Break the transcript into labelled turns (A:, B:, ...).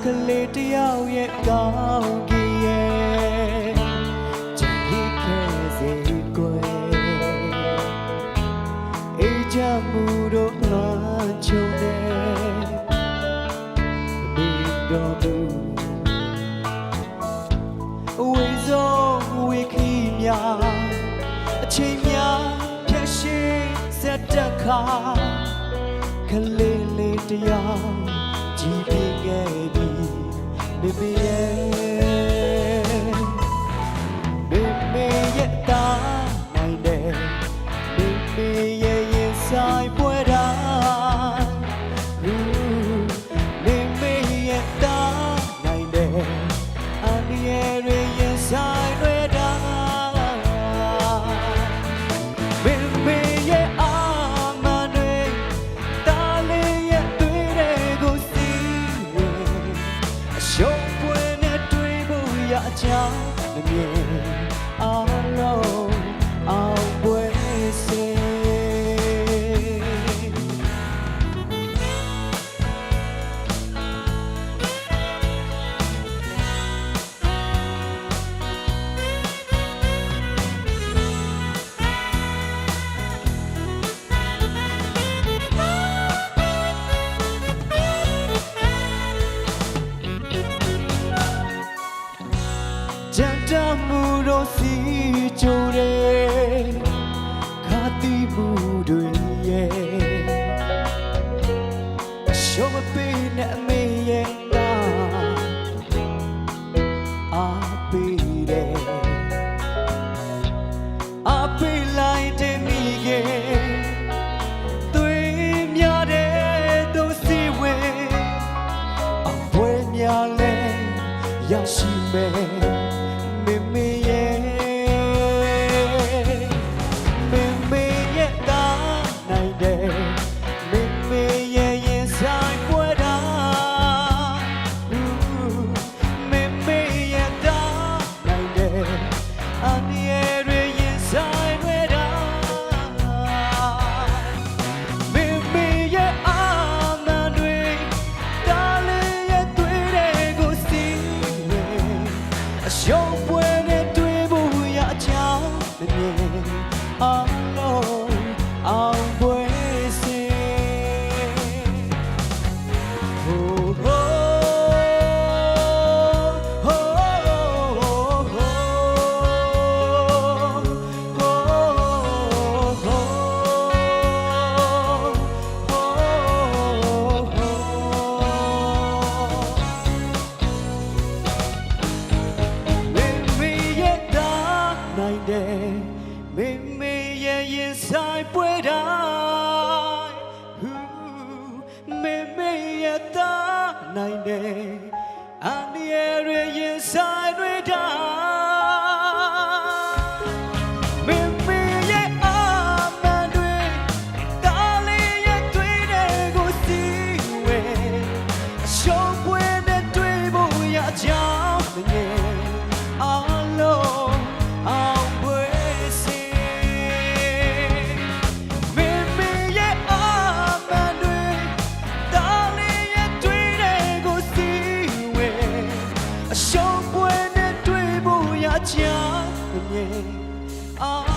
A: ကလေးတယောက်ရဲ့ကောင်းကင်ရဲ့ချစ်ခဲ့စေကွယ်အေးချမ်းမှုတို့ငါချုံတယ်မိတော်သူအဝေးဆုံးဝေခီများအချိန်များဖြည့်ရှင်းစက်တခါကလေးလေးတယောက်ကြည်ပြခဲ့ပြီBaby Babyရဲ့တာနိုင်တယ် Babyရဲ့ရင်ဆိုင်ပွဲတာBabyရဲ့တာနိုင်တယ်အန်ဒီရဲ့ရင်ဆိုင်တွေတာ Babyရဲ့အာမန်တွေတာလေးရဲ့တွေ့တဲ့ကိုစီရှုံးပွဲနဲ့တွေ့ဖို့ရအကြောင်းမမြင်အားလုံးအောင်ပွဲစေကြံတမှုတို့စီကြိုတယ်ခါတိမှုတွေရဲ့ရှုံးမပေးနဲ့အမေရဲ့တာအားပေးတယ်အားပေးလိုက်တဲ့မိရဲ့သွေးများတဲ့သူစီဝင်အပွဲများလဲရရှိမယ်Babyရဲ့တာနိုင်တယ် Babyရဲ့ရင်ဆိုင်ပွဲတာ Babyရဲ့တာနိုင်တယ်အန်ဒီရဲ့ရင်ဆိုင်ပွဲတာ Babyရဲ့အာမန်တွေတာလေးရဲ့တွေ့တဲ့ကိုစီအရှုံးပွဲနဲ့တွေ့ဖို့ရအကြောင်းမမြင်အားလုံးအောင်ပွဲစေဟိုဟိုဟိုဟိုဟိုဟိုနိုင်တယ်မိမိရဲ့ရင်ဆိုင်ပွဲတိုင်းမိမိရဲ့တာနိုင်တယ်အန်ဒီရဲ့ရင်ဆိုင်တွေတိုင်းမိမိရဲ့အာမန်တွေတာလေးရဲ့တွေ့တဲ့ကိုစီဝဲရှုံးပွဲနဲ့တွေ့ဖို့ရကြောင်းမငယ်အားလုံးအောင်ပွဲစေမိမိရဲ့အာမန်တွေတာလေးရဲ့တွေ့တဲ့ကိုစီဝဲအရှုံးပွဲနဲ့တွေ့ဖို့ရချင်မမြင်